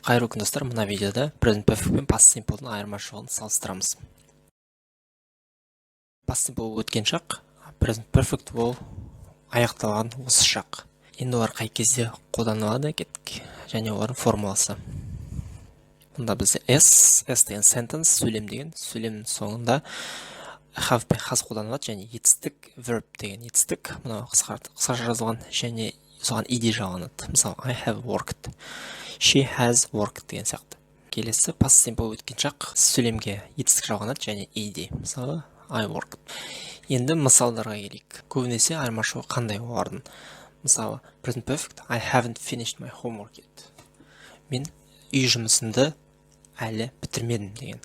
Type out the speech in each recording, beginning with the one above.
Қайырлы күн достар, мына видеода present perfect пен past simple'дың айырмашылығын салыстырамыз. Past simple өткен шақ, present perfect ол аяқталған осы шақ. Енді олар қай кезде қолданылады кеттік, және олардың формуласы. Мұнда бізде S деген sentence, сөйлем деген, сөйлемнің соңында have пен has қолданылады, және етістік verb деген етістік, мына қысқаша жазылған, және соған ed жалғанады. Мысалы, I have worked, she has worked деген сияқты. Келесі past simple өткен шақ сөйлемге етістік жалғанады, және ed. Мысалы, I worked. Енді мысалдарға келейік. Көбінесе айырмашылығы қандай олардың? Мысалы, present perfect, I haven't finished my homework yet. Мен үй жұмысымды әлі бітірмедім деген.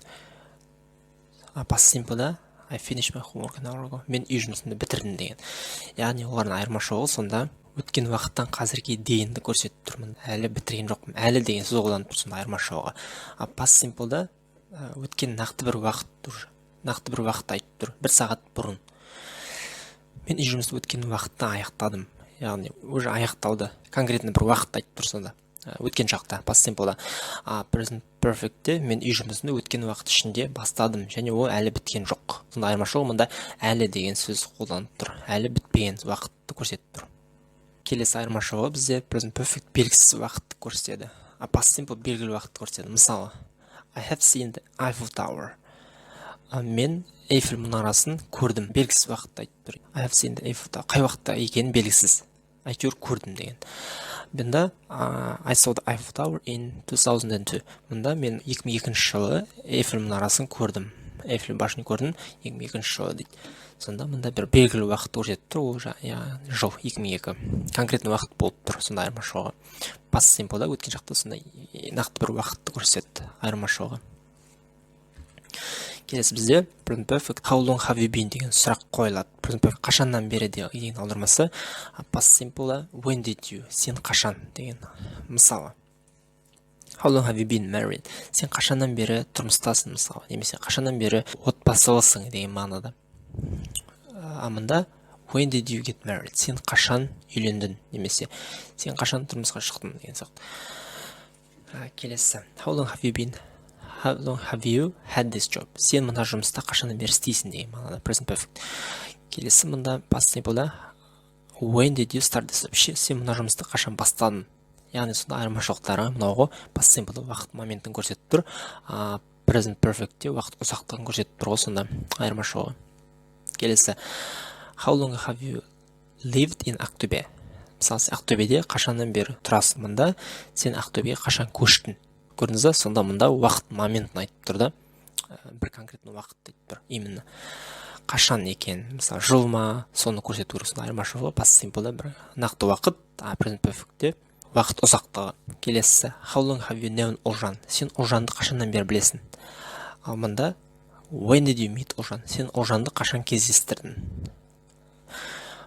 Past simple'да I finished my homework an hour ago. Мен үй жұмысымды бітірдім деген. Яғни олардың айырмашылығы сонда өткен уақыттан қазірге дейінді көрсетіп тұрмын. Әлі бітірген жоқпын. Әлі деген сөз қолданып тұр, сонда айырмашылығы. Past simple'да өткен нақты бір уақытты айтып тұр. 1 сағат бұрын. Мен үй жұмысты өткен уақытта аяқтадым. Яғни уже аяқталды. Конкретно бір уақытты айтып тұр сонда. Өткен шақта, past simple'да. Present perfect'те мен үй жұмысында өткен уақыт ішінде бастадым, және ол әлі біткен жоқ. Сонда айырмашылығы мұнда әлі деген сөз қолданып тұр. Әлі бітпеген уақытты көрсетіп тұр. Келесі айырмашылығы бізде present perfect белгісіз уақытты көрсетеді. Past simple белгілі уақытты көрсетеді. Мысалы, I have seen the Eiffel Tower. Мен Эйфель мұнарасын көрдім. Белгісіз уақытты айтып тұр. I have seen the Eiffel Tower. Қай уақытта екенін белгісіз. Әйтеуір көрдім деген. Бұнда I saw the Eiffel Tower in 2002. Бұнда мен 2002 жылы Эйфель мұнарасын көрдім. Эйфель башню көрдім 2002 жылы дейді. Сонда мұнда бір белгілі уақыт көрсетіп тұр, ол жыл 2002. Конкретный уақыт болып тұр, сонда айырмашылығы. Past simple'да өткен шақта сонда нақты бір уақытты көрсетті айырмашылығы. Келесі бізде present perfect how long have you been деген сұрақ қойылады. Present perfect қашаннан бері деген аудармасы. Past simple'да when did you, сен қашан деген. Мысалы, how long have you been married, сен қашаннан бері тұрмыстасың, мысалы, немесе қашаннан бері отбасылысың деген мағынада. Мұнда when did you get married, сен қашан үйлендің, немесе сен қашан тұрмысқа шықтың деген сияқты. Келесі, how long have you had this job, сен мұнда жұмыста қашаннан бері істейсің деген мағынада, present perfect. Келесі мұнда past simple'да when did you start this job, сен мұнда жұмысты қашан бастадың. Яғни сонда айырмашылықтары мынауғы past simple'да уақыт моментін көрсетіп тұр. Present perfect'те уақыт ұзақтығын көрсетіп тұр ғой, сонда айырмашылығы. Келесі, how long have you lived in Ақтөбе? Мысалы, Ақтөбеде қашаннан бері тұрасың. Мұнда сен Ақтөбеге қашан көштің? Көрдіңіз бе? Сонда мұнда уақыт моментін айтып тұр да. Бір конкретный уақыт айтып тұр. Именно қашан екен, мысалы, жыл ма, соны көрсету керек. Сонда айырмашылығы past simple'да бір нақты уақыт, present perfect'те уақыт ұзақтығы. Келесі, how long have you known Олжан? Сен Олжанды қашаннан бері білесің? Ал мұнда when did you meet Олжан? Сен Олжанды қашан кездестірдің?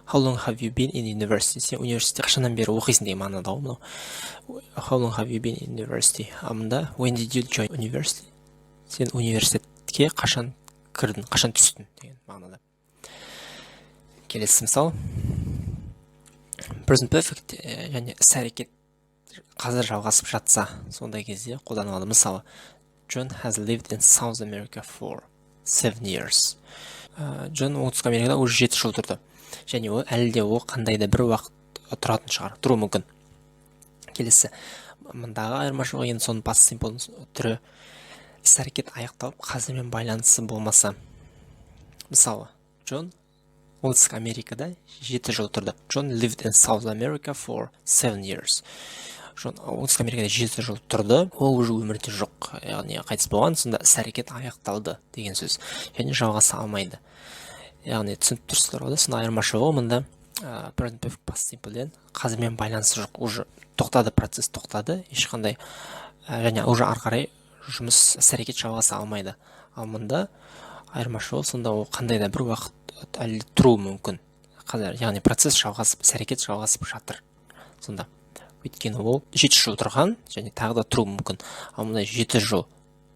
How long have you been in university? Сен университетте қашаннан бері оқисың деген мағынада ғой. How long have you been in university? Ал мұнда when did you join university? Сен университетке қашан кірдің, қашан түстің деген мағынада. Келесі мысал. Present perfect және іс-әрекет қазір жалғасып жатса, сондай кезде қолданылады. Мысалы, John has lived in South America for 7 years. John оңтүстік Америкада уже 7 жыл тұрды. Және ол әлі де ол қандайда бір уақыт тұратын шығар, тұру мүмкін. Келесі, мұндағы айырмашылығы енді соның past simple түрі іс-әрекет аяқталып, қазірмен байланысы болмаса. Мысалы, John оңтүстік Америкада 7 жыл тұрды. John lived in South America for 7 years. John оңтүстік Америкада 7 жыл тұрды, ол уже өмірде жоқ, яғни қайтыс болған, сонда іс-әрекет аяқталды деген сөз. Және жалғаса алмайды. Яғни түсініп тұрсыздар ғой, сонда айырмашылығы мұнда present perfect past simple'ден қазірмен байланысы жоқ, уже тоқтады, процесс тоқтады, ешқандай, және уже ары қарай жұмыс іс-әрекет жалғаса алмайды. Ал мұнда айырмашылығы сонда ол қандай да бір уақыт әлі тұруы мүмкін. Қазір, яғни процесс жалғасып, іс-әрекет жалғасып жатыр. Сонда өйткені ол 7 жыл тұрған, және тағы да тұруы мүмкін. Ал мұнда 7 жыл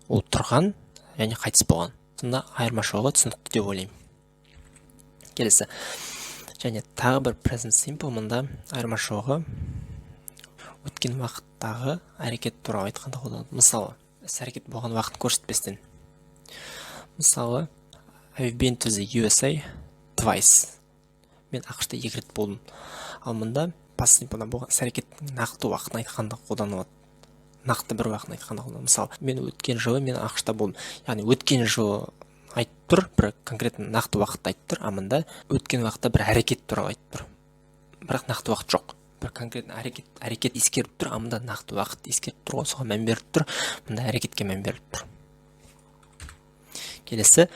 ол тұрған, және қайтыс болған. Сонда айырмашылығы түсінікті деп ойлаймын. Келесі, және тағы бір present simple мұнда айырмашылығы өткен уақыттағы әрекет туралы айтқанда қолданады. Мысалы, іс-әрекет болған уақыт көрсетпестен. Мысалы, I've been to the USA twice. Мен ақшта 2 рет болдым. Ал мұнда past simple болған іс-әрекеттің нақты уақытын айтқанда қолданылады. Нақты бір уақытын айтқанда қолданылады. Мысалы, мен өткен жылы мен ақшта болдым. Яғни өткен жылы айтып тұр, бір конкретно нақты уақытты айтып тұр, а мұнда өткен уақытта бір әрекет туралы айтып тұр. Бірақ нақты уақыт жоқ. Бір конкретно әрекет ескеріп тұр, а мұнда нақты уақыт ескеріп тұр, соған мән беріп тұр, мұнда әрекетке мән беріп тұр. Келесі,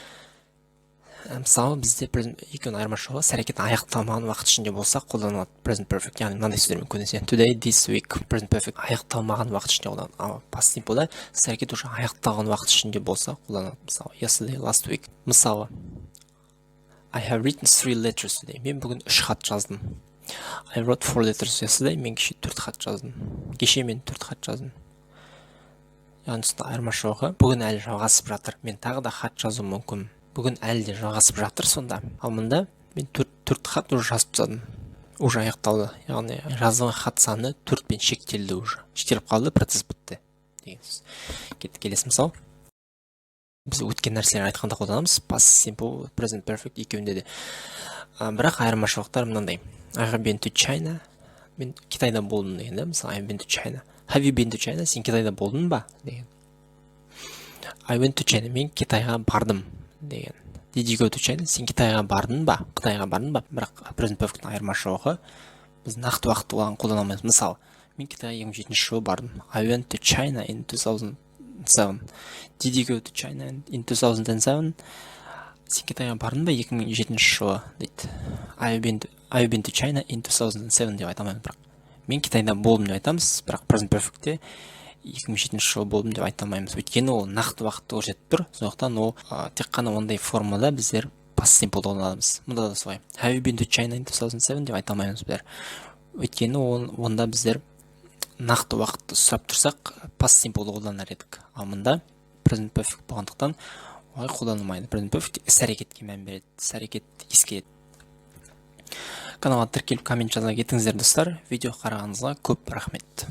мысалы бізде екеуінің айырмашылығы іс-әрекет аяқталмаған уақыт ішінде болса қолданылады present perfect, яғни мынандай сөздермен көбінесе today, this week, present perfect аяқталмаған уақыт ішінде қолданылады. Ал past simple'да іс-әрекет уже аяқталған уақыт ішінде болса қолданылады. Мысалы yesterday, last week. Мысалы I have written 3 letters today. Мен бүгін 3 хат жаздым. I wrote 4 letters yesterday. Мен кеше 4 хат жаздым. Кеше мен 4 хат жаздым. Яғни айырмашылығы бүгін әлі жалғасып жатыр. Мен тағы да хат жазуым мүмкін. Бүгін әлі де жалғасып жатыр сонда. Ал мұнда мен 4 хат уже жазып тастадым. Уже аяқталды. Яғни жазылған хат саны 4-пен шектелді уже. Шектеліп қалды, процесс бітті. Келесі мысал. Біз өткен нәрселер айтқанда қолданамыз. Past simple, present perfect екеуінде де. Бірақ айырмашылықтар мынандай. I have been to China. Мен Китайда болдым деген да. Мысалы, I have been to China. Have you been to China? Сен Китайда болдың ба? Деген. I went to China. Мен Китайға бардым деген. Did you go to China? Сен Китайға бардың ба? Қытайға бардың ба? Бірақ present perfect айырмашылығы біз нақты уақытты қолдана алмаймыз. Мысалы, мен Китайға 2007 жылы бардым. I went to China in 2007. Did you go to China in 2007? Сен Китайға бардың ба 2007 жылы дейді. I've been to China in 2007 деп айта алмаймыз, бірақ мен Китайда болдым деп айтамыз, бірақ present perfectте 2007 жылы болдым деп айта алмаймыз. Өйткені ол нақты уақытты көрсетіп тұр. Сондықтан ол тек қана ондай формада біздер past simple қолданамыз. Мұнда да солай. Have you been to China in 2007 деп айта алмаймыз біздер. Өйткені онда біздер нақты уақытты сұрап тұрсақ past simple қолданар едік. Ал мұнда present perfect болғандықтан олай қолданылмайды. Present perfect іс-әрекетке мән береді, іс-әрекет ескереді. Каналға тіркеліп коммент жаза кетіңіздер достар. Видео қарағаныңызға көп рахмет.